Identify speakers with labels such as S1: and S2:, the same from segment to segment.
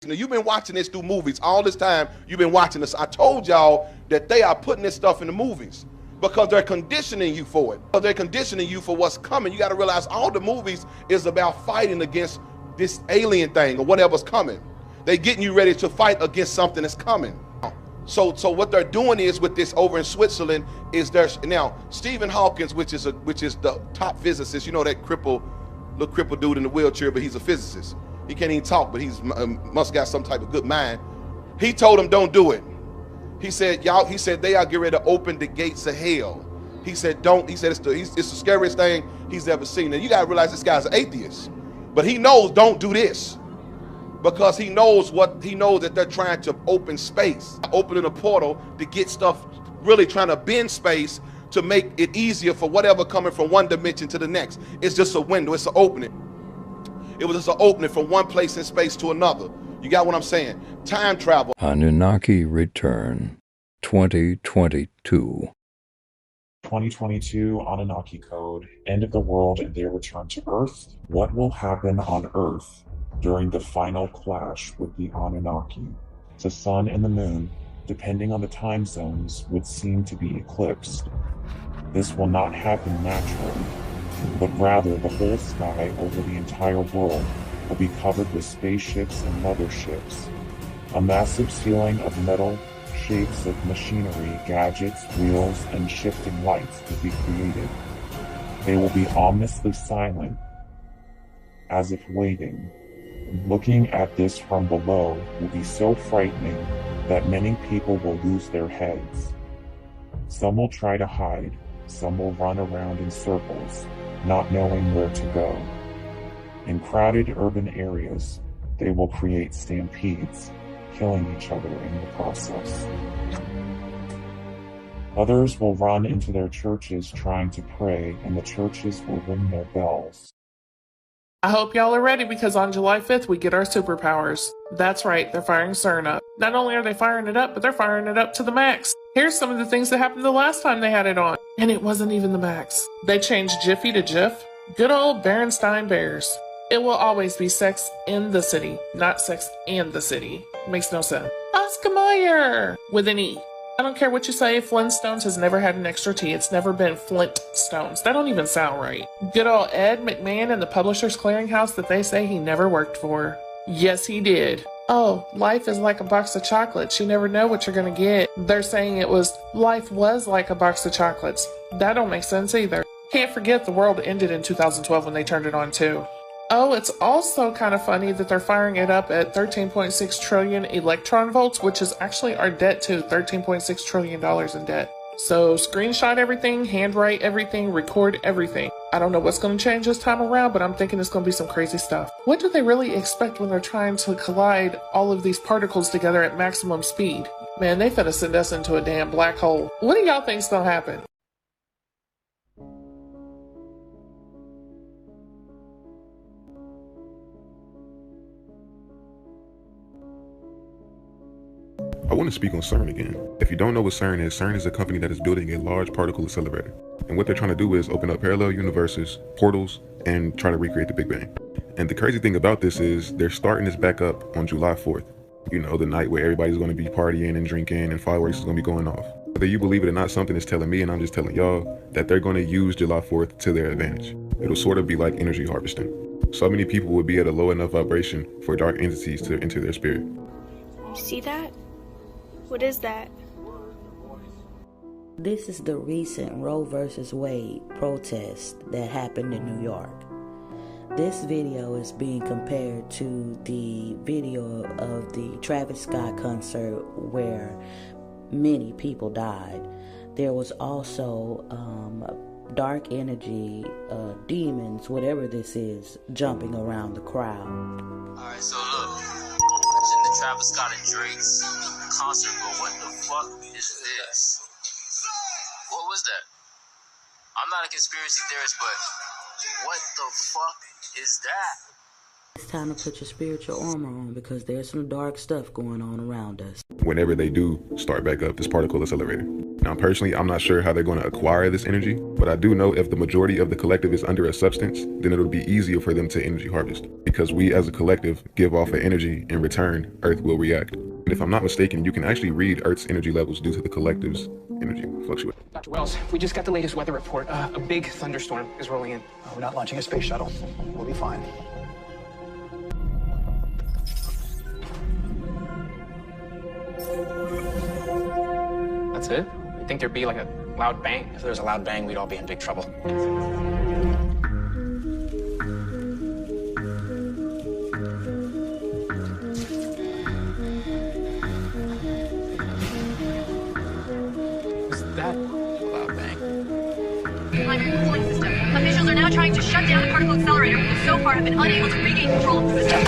S1: Now, you've been watching this through movies all this time. You've been watching this. I told y'all that they are putting this stuff in the movies because they're conditioning you for it. They're conditioning you for what's coming. You got to realize all the movies is about fighting against this alien thing or whatever's coming. They're getting you ready to fight against something that's coming. So what they're doing is with this over in Switzerland is there's now Stephen Hawking, which is the top physicist. You know that little crippled dude in the wheelchair, but he's a physicist. He can't even talk, but he's must got some type of good mind. He told him don't do it. He said they are getting ready to open the gates of hell. He said don't. He said it's the scariest thing he's ever seen. And you gotta realize this guy's an atheist, but he knows don't do this because he knows that they're trying to open space, opening a portal to get stuff, really trying to bend space to make it easier for whatever coming from one dimension to the next. It's just a window. It's an opening. It was just an opening from one place in space to another. You got what I'm saying? Time travel.
S2: Anunnaki Return 2022.
S3: 2022 Anunnaki Code, End of the World and their return to Earth. What will happen on Earth during the final clash with the Anunnaki? The sun and the moon, depending on the time zones, would seem to be eclipsed. This will not happen naturally, but rather the whole sky over the entire world will be covered with spaceships and motherships. A massive ceiling of metal, shapes of machinery, gadgets, wheels, and shifting lights will be created. They will be ominously silent, as if waiting. Looking at this from below will be so frightening that many people will lose their heads. Some will try to hide, some will run around in circles, not knowing where to go. In crowded urban areas, they will create stampedes, killing each other in the process. Others will run into their churches trying to pray, and the churches will ring their bells.
S4: I hope y'all are ready because on July 5th we get our superpowers. That's right, they're firing CERN up. Not only are they firing it up, but they're firing it up to the max. Here's some of the things that happened the last time they had it on. And it wasn't even the max. They changed Jiffy to Jiff. Good old Berenstain Bears. It will always be sex in the city, not sex and the city. Makes no sense. Oscar Mayer with an E. I don't care what you say, Flintstones has never had an extra T. It's never been Flintstones. That don't even sound right. Good old Ed McMahon and the Publishers Clearinghouse that they say he never worked for. Yes, he did. Oh, life is like a box of chocolates. You never know what you're gonna get. They're saying life was like a box of chocolates. That don't make sense either. Can't forget the world ended in 2012 when they turned it on too. Oh, it's also kind of funny that they're firing it up at 13.6 trillion electron volts, which is actually our debt too, $13.6 trillion in debt. So screenshot everything, handwrite everything, record everything. I don't know what's going to change this time around, but I'm thinking it's going to be some crazy stuff. What do they really expect when they're trying to collide all of these particles together at maximum speed? Man, they finna send us into a damn black hole. What do y'all think's going to happen?
S5: I want to speak on CERN again. If you don't know what CERN is a company that is building a large particle accelerator. And what they're trying to do is open up parallel universes, portals, and try to recreate the Big Bang. And the crazy thing about this is they're starting this back up on July 4th. You know, the night where everybody's going to be partying and drinking and fireworks is going to be going off. Whether you believe it or not, something is telling me, and I'm just telling y'all, that they're going to use July 4th to their advantage. It'll sort of be like energy harvesting. So many people will be at a low enough vibration for dark entities to enter their spirit.
S6: You see that? What is that?
S7: This is the recent Roe versus Wade protest that happened in New York. This video is being compared to the video of the Travis Scott concert where many people died. There was also dark energy, demons, whatever this is, jumping around the crowd.
S8: Alright, so look, watching the Travis Scott and Drake's concert, but what the fuck is this? What was that? I'm not a conspiracy theorist, but what the fuck is that?
S7: It's time to put your spiritual armor on because there's some dark stuff going on around us.
S5: Whenever they do start back up this particle accelerator. Now, personally, I'm not sure how they're going to acquire this energy, but I do know if the majority of the collective is under a substance, then it'll be easier for them to energy harvest. Because we as a collective give off an energy, in return, Earth will react. And if I'm not mistaken, you can actually read Earth's energy levels due to the collective's energy fluctuate.
S9: Dr. Wells, we just got the latest weather report. A big thunderstorm is rolling in.
S10: We're not launching a space shuttle. We'll be fine.
S9: That's it? You think there'd be like a loud bang?
S10: If there was a loud bang, we'd all be in big trouble.
S9: Was that a loud bang?
S11: Primary cooling system. Officials are now trying to shut down the particle accelerator, but so far have been unable to regain control of the system.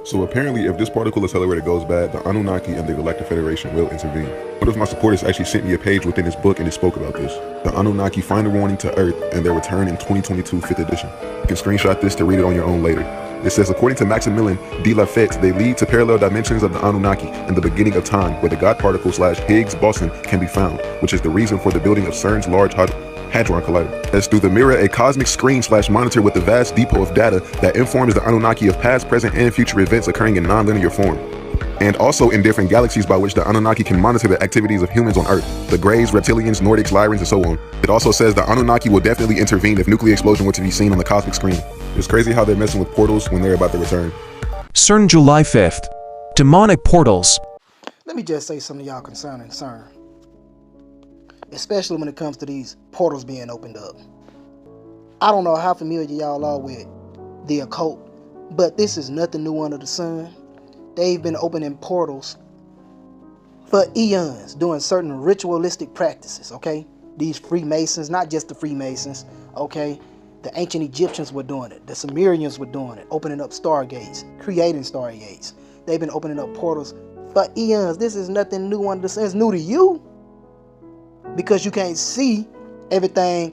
S5: So apparently, if this particle accelerator goes bad, the Anunnaki and the Galactic Federation will intervene. One of my supporters actually sent me a page within his book and it spoke about this. The Anunnaki final warning to Earth and their return in 2022 5th edition. You can screenshot this to read it on your own later. It says, according to Maximilian de la Fête, they lead to parallel dimensions of the Anunnaki and the beginning of time, where the God particle / Higgs boson can be found, which is the reason for the building of CERN's Large Hadron Collider. As through the mirror, a cosmic screen / monitor with a vast depot of data that informs the Anunnaki of past, present, and future events occurring in non-linear form. And also in different galaxies by which the Anunnaki can monitor the activities of humans on Earth, the Greys, Reptilians, Nordics, Lyrans, and so on. It also says the Anunnaki will definitely intervene if nuclear explosion were to be seen on the cosmic screen. It's crazy how they're messing with portals when they're about to return.
S12: CERN July 5th. Demonic portals.
S13: Let me just say something to y'all concerning CERN. Especially when it comes to these portals being opened up. I don't know how familiar y'all are with the occult, but this is nothing new under the sun. They've been opening portals for eons, doing certain ritualistic practices, okay? These Freemasons, not just the Freemasons, okay? The ancient Egyptians were doing it. The Sumerians were doing it, opening up stargates, creating stargates. They've been opening up portals for eons. This is nothing new under the sun. It's new to you because you can't see everything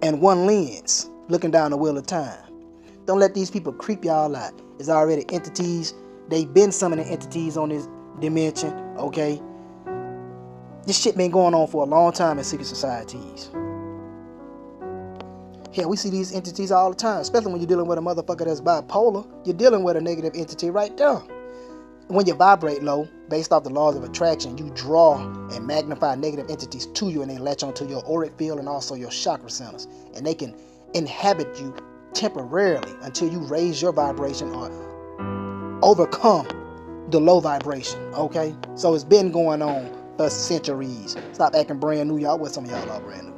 S13: in one lens, looking down the wheel of time. Don't let these people creep y'all out. It's already entities. They've been summoning entities on this dimension, okay? This shit been going on for a long time in secret societies. Hell, we see these entities all the time, especially when you're dealing with a motherfucker that's bipolar. You're dealing with a negative entity right there. When you vibrate low, based off the laws of attraction, you draw and magnify negative entities to you, and they latch onto your auric field and also your chakra centers. And they can inhabit you temporarily until you raise your vibration or overcome the low vibration, okay? So it's been going on for centuries. Stop acting brand new, y'all. What some of y'all are brand new.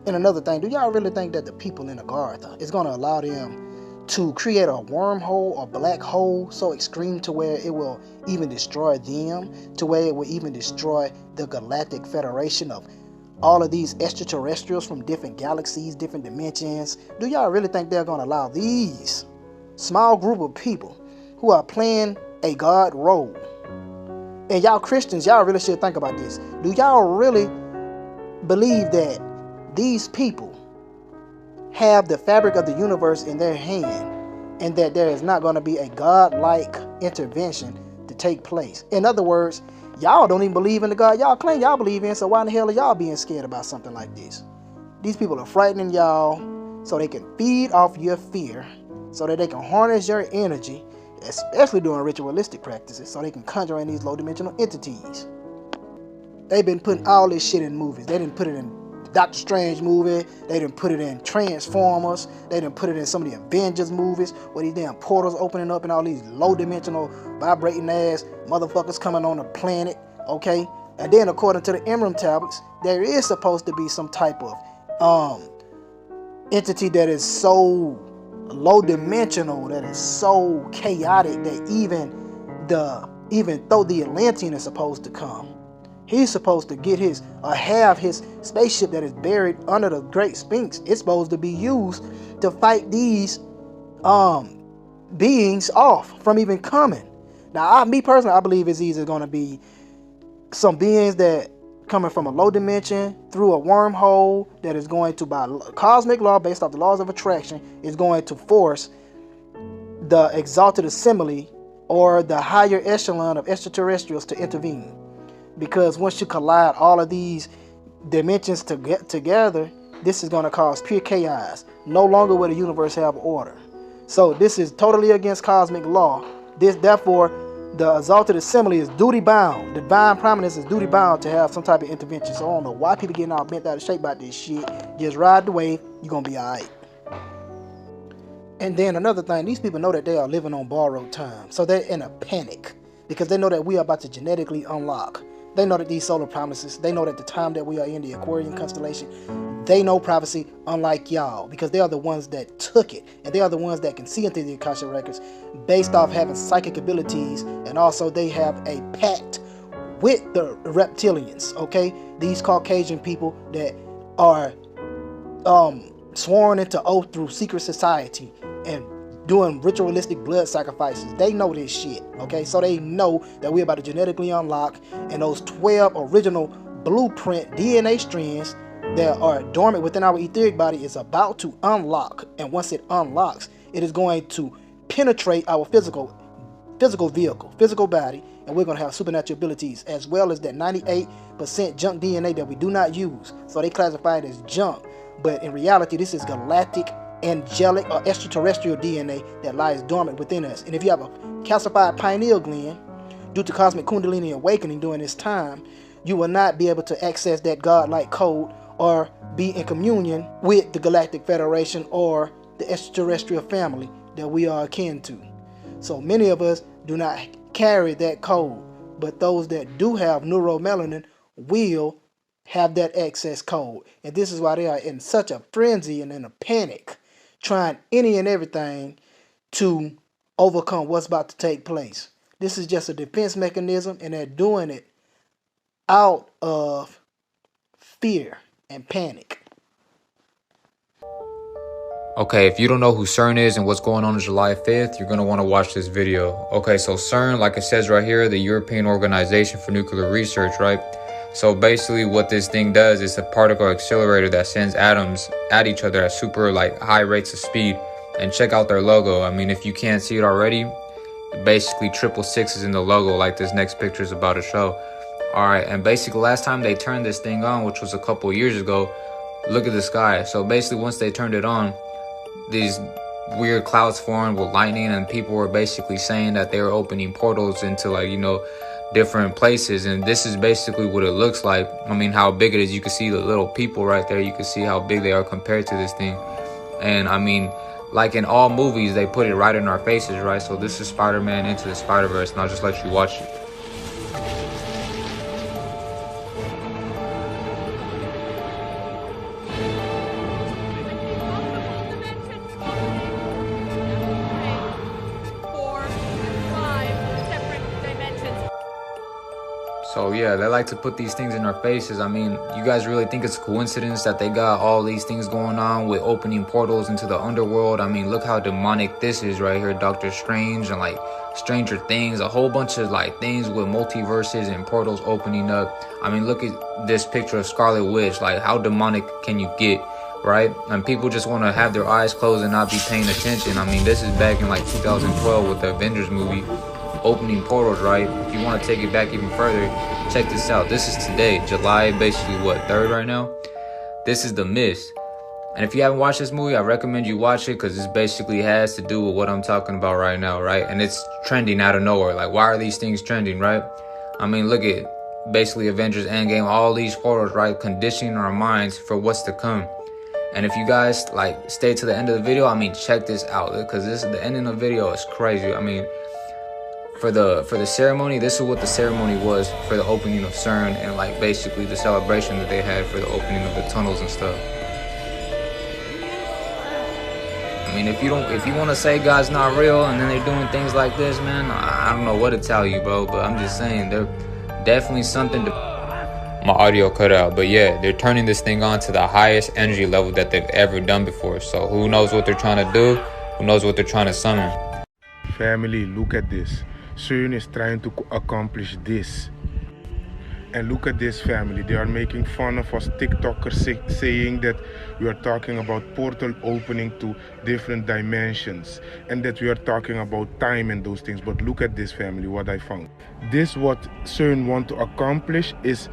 S13: And another thing, do y'all really think that the people in Agartha is going to allow them to create a wormhole or black hole so extreme to where it will even destroy them, to where it will even destroy the Galactic Federation of all of these extraterrestrials from different galaxies, different dimensions? Do y'all really think they're going to allow these small group of people who are playing a God role? And y'all Christians, y'all really should think about this. Do y'all really believe that these people have the fabric of the universe in their hand and that there is not going to be a God-like intervention to take place? In other words, y'all don't even believe in the God y'all claim y'all believe in, so why in the hell are y'all being scared about something like this? These people are frightening y'all so they can feed off your fear, so that they can harness your energy, especially during ritualistic practices, so they can conjure in these low-dimensional entities. They've been putting all this shit in movies. They didn't put it in Doctor Strange movie. They done put it in Transformers. They done put it in some of the Avengers movies where these damn portals opening up and all these low-dimensional vibrating ass motherfuckers coming on the planet, okay? And then according to the Emerald tablets, there is supposed to be some type of entity that is so low-dimensional, that is so chaotic that even though the Atlantean is supposed to come, he's supposed to get have his spaceship that is buried under the Great Sphinx. It's supposed to be used to fight these beings off from even coming. Now, me personally, I believe it's either going to be some beings that coming from a low dimension through a wormhole that is going to, by cosmic law, based off the laws of attraction, is going to force the exalted assembly or the higher echelon of extraterrestrials to intervene. Because once you collide all of these dimensions to get together, this is going to cause pure chaos. No longer will the universe have order. So this is totally against cosmic law. Therefore, the exalted assembly is duty bound. The divine prominence is duty bound to have some type of intervention. So I don't know why people getting all bent out of shape about this shit. Just ride the wave. You're going to be alright. And then another thing, these people know that they are living on borrowed time. So they're in a panic because they know that we are about to genetically unlock. They know that these solar promises, they know that the time that we are in, the Aquarian constellation, they know prophecy unlike y'all because they are the ones that took it. And they are the ones that can see into the Akasha records based off having psychic abilities. And also they have a pact with the reptilians, okay? These Caucasian people that are sworn into oath through secret society and doing ritualistic blood sacrifices. They know this shit, okay? So they know that we're about to genetically unlock, and those 12 original blueprint DNA strands that are dormant within our etheric body is about to unlock. And once it unlocks, it is going to penetrate our physical vehicle, physical body, and we're going to have supernatural abilities, as well as that 98% junk DNA that we do not use. So they classify it as junk, but in reality, this is galactic, angelic, or extraterrestrial DNA that lies dormant within us. And if you have a calcified pineal gland due to cosmic kundalini awakening during this time, you will not be able to access that godlike code or be in communion with the Galactic Federation or the extraterrestrial family that we are akin to. So many of us do not carry that code, but those that do have neuromelanin will have that access code. And this is why they are in such a frenzy and in a panic, trying any and everything to overcome what's about to take place. This is just a defense mechanism, and they're doing it out of fear and panic.
S14: Okay, if you don't know who CERN is and what's going on July 5th, you're going to want to watch this video. Okay, so CERN, like it says right here, the European Organization for Nuclear Research, right? So basically what this thing does is a particle accelerator that sends atoms at each other at super high rates of speed. And check out their logo. I mean, if you can't see it already, basically 666 is in the logo, like this next picture is about to show. Alright, and basically last time they turned this thing on, which was a couple years ago, look at the sky. So basically once they turned it on, these weird clouds formed with lightning, and people were basically saying that they were opening portals into different places. And this is basically what it looks like. I mean, how big it is. You can see the little people right there. You can see how big they are compared to this thing. And I mean, like in all movies, they put it right in our faces, right? So this is Spider-Man Into the Spider-Verse, and I'll just let you watch it. So yeah, they like to put these things in our faces. I mean, you guys really think it's a coincidence that they got all these things going on with opening portals into the underworld? I mean, look how demonic this is right here. Doctor Strange and Stranger Things, a whole bunch of things with multiverses and portals opening up. I mean, look at this picture of Scarlet Witch. How demonic can you get, right? And people just want to have their eyes closed and not be paying attention. I mean, this is back in 2012 with the Avengers movie. Opening portals, right? If you want to take it back even further, check this out. This is today, July, basically 3rd right now. This is The Mist. And if you haven't watched this movie, I recommend you watch it, because this basically has to do with what I'm talking about right now, right? And it's trending out of nowhere. Why are these things trending, right? I mean, look at basically Avengers Endgame, all these portals, right? Conditioning our minds for what's to come. And if you guys like stay to the end of the video, I mean, check this out, because the ending of the video is crazy. I mean, for the ceremony, this is what the ceremony was for the opening of CERN, and like basically the celebration that they had for the opening of the tunnels and stuff. I mean, if you want to say God's not real and then they're doing things like this, man, I don't know what to tell you, bro. But I'm just saying, they're definitely something to. My audio cut out, but yeah, they're turning this thing on to the highest energy level that they've ever done before. So who knows what they're trying to do? Who knows what they're trying to summon?
S15: Family, look at this. CERN is trying to accomplish this. And look at this, family. They are making fun of us TikTokers saying that we are talking about portal opening to different dimensions and that we are talking about time and those things. But look at this, family, what I found. This what CERN want to accomplish is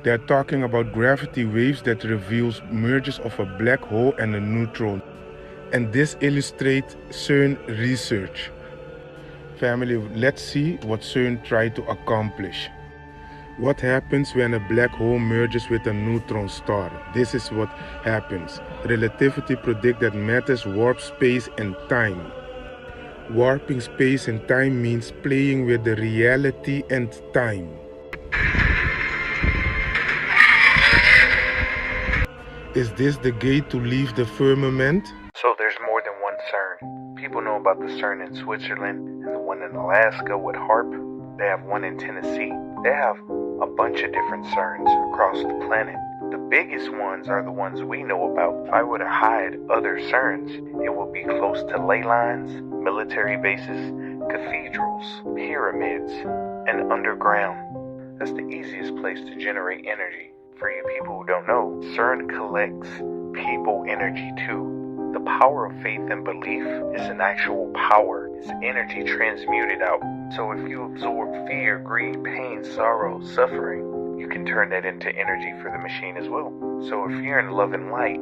S15: they're talking about gravity waves that reveals mergers of a black hole and a neutron. And this illustrates CERN research. Family, let's see what CERN tried to accomplish. What happens when a black hole merges with a neutron star? This is what happens. Relativity predicts that matters warp space and time. Warping space and time means playing with the reality and time. Is this the gate to leave the firmament?
S16: So there's more than one CERN. People know about the CERN in Switzerland and the one in Alaska with HARP. They have one in Tennessee. They have a bunch of different CERNs across the planet. The biggest ones are the ones we know about. If I were to hide other CERNs, it would be close to ley lines, military bases, cathedrals, pyramids, and underground. That's the easiest place to generate energy. For you people who don't know, CERN collects people energy too. The power of faith and belief is an actual power. It's energy transmuted out. So if you absorb fear, greed, pain, sorrow, suffering, you can turn that into energy for the machine as well. So if you're in love and light,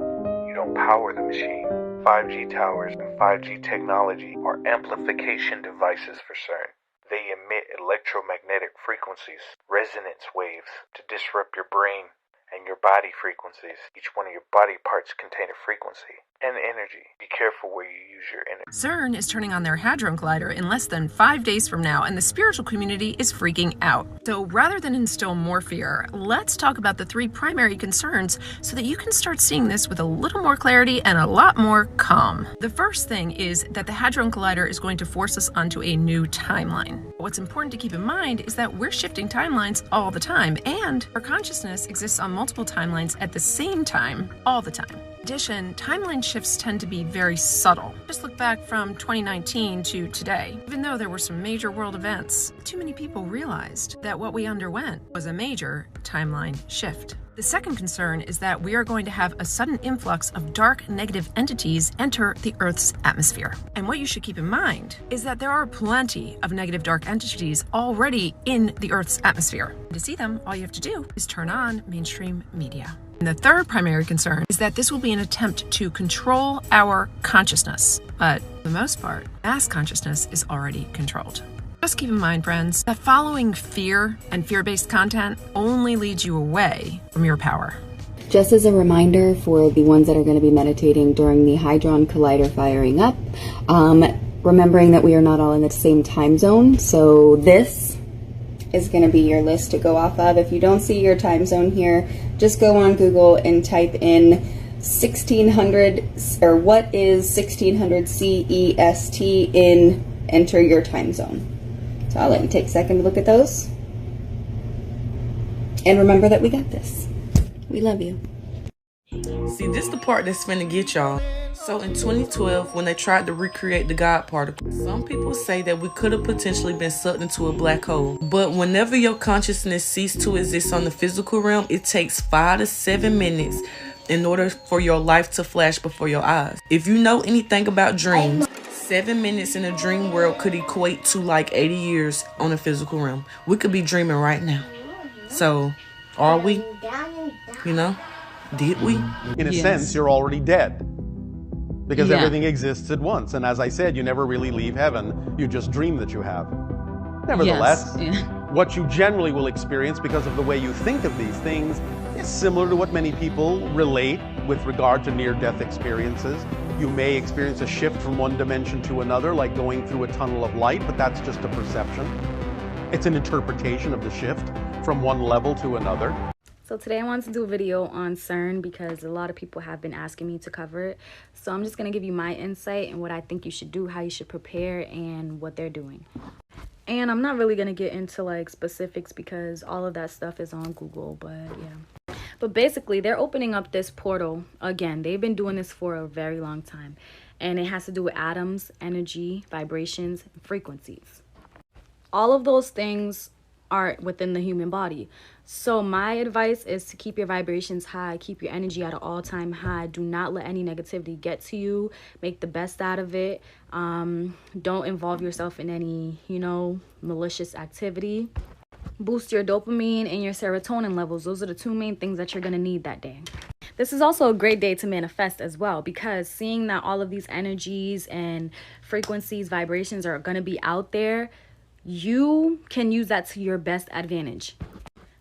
S16: you don't power the machine. 5G towers and 5G technology are amplification devices for CERN. They emit electromagnetic frequencies, resonance waves, to disrupt your brain and your body frequencies. Each one of your body parts contain a frequency and energy. Be careful where you use your energy.
S17: CERN is turning on their Hadron Collider in less than 5 days from now, and the spiritual community is freaking out. So rather than instill more fear, let's talk about the 3 primary concerns so that you can start seeing this with a little more clarity and a lot more calm. The first thing is that the Hadron Collider is going to force us onto a new timeline. What's important to keep in mind is that we're shifting timelines all the time, and our consciousness exists on multiple timelines at the same time all the time. In addition, timeline shifts tend to be very subtle. Just look back from 2019 to today. Even though there were some major world events, too many people realized that what we underwent was a major timeline shift. The second concern is that we are going to have a sudden influx of dark negative entities enter the Earth's atmosphere. And what you should keep in mind is that there are plenty of negative dark entities already in the Earth's atmosphere. To see them, all you have to do is turn on mainstream media. And the third primary concern is that this will be an attempt to control our consciousness. But for the most part, mass consciousness is already controlled. Just keep in mind, friends, that following fear and fear-based content only leads you away from your power.
S18: Just as a reminder for the ones that are going to be meditating during the Hadron Collider firing up, remembering that we are not all in the same time zone, so this is going to be your list to go off of. If you don't see your time zone here, just go on Google and type in 1600, or what is 1600 CEST in, enter your time zone. So I'll let you take a second to look at those. And remember that we got this. We love you.
S19: See, this is the part that's finna get y'all. So in 2012, when they tried to recreate the God particle, some people say that we could have potentially been sucked into a black hole. But whenever your consciousness ceases to exist on the physical realm, it takes 5 to 7 minutes in order for your life to flash before your eyes. If you know anything about dreams, 7 minutes in a dream world could equate to like 80 years on a physical realm. We could be dreaming right now. So, are we? You know? Did we?
S20: In a sense, you're already dead. Because everything exists at once. And as I said, you never really leave heaven. You just dream that you have. Nevertheless, what you generally will experience because of the way you think of these things is similar to what many people relate with regard to near-death experiences. You may experience a shift from one dimension to another, like going through a tunnel of light, but that's just a perception. It's an interpretation of the shift from one level to another.
S18: So today I wanted to do a video on CERN because a lot of people have been asking me to cover it. So I'm just going to give you my insight and what I think you should do, how you should prepare, and what they're doing. And I'm not really going to get into like specifics because all of that stuff is on Google, but yeah. But basically, they're opening up this portal again. They've been doing this for a very long time. And it has to do with atoms, energy, vibrations, and frequencies. All of those things are within the human body. So my advice is to keep your vibrations high, keep your energy at an all-time high. Do not let any negativity get to you. Make the best out of it. Don't involve yourself in any, malicious activity. Boost your dopamine and your serotonin levels. Those are the two main things that you're going to need that day. This is also a great day to manifest as well, because seeing that all of these energies and frequencies, vibrations are going to be out there, you can use that to your best advantage.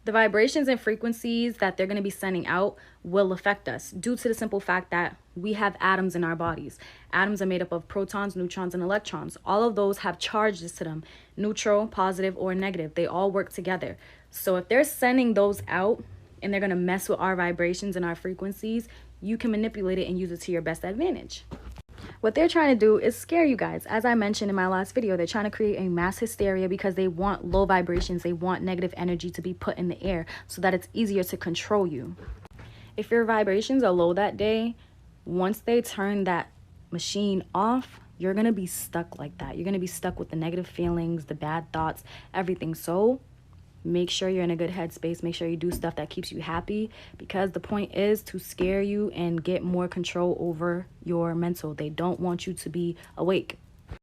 S18: The vibrations and frequencies that they're going to be sending out will affect us due to the simple fact that we have atoms in our bodies. Atoms are made up of protons, neutrons, and electrons. All of those have charges to them, neutral, positive, or negative. They all work together. So if they're sending those out and they're going to mess with our vibrations and our frequencies, you can manipulate it and use it to your best advantage. What they're trying to do is scare you guys. As I mentioned in my last video, they're trying to create a mass hysteria because they want low vibrations. They want negative energy to be put in the air so that it's easier to control you. If your vibrations are low that day, once they turn that machine off, you're going to be stuck like that. You're going to be stuck with the negative feelings, the bad thoughts, everything. So make sure you're in a good headspace. Make sure you do stuff that keeps you happy, because the point is to scare you and get more control over your mental. They don't want you to be awake.